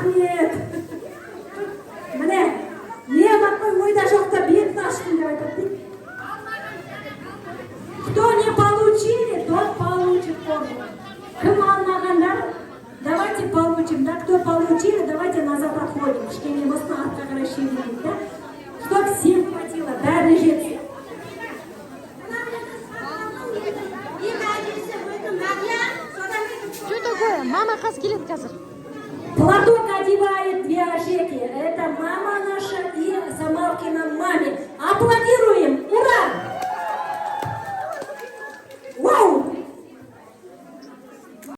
Рахмет. Міне, не батпай ойда жоқта бетін аштым деп айтады. Кто не получили, тот получит тоже. Кім алмағандар, давайте получим. Да, кто получили, давайте назад отходим. Кішкене болсын артқа қарай шегінейік, да? Чтоб всем хватило, бәріне жетсін. Что такое? Мама қаз келеді қазір. Платок одевает две Ажеки. Это мама наша и Самалкина маме. Аплодисменты!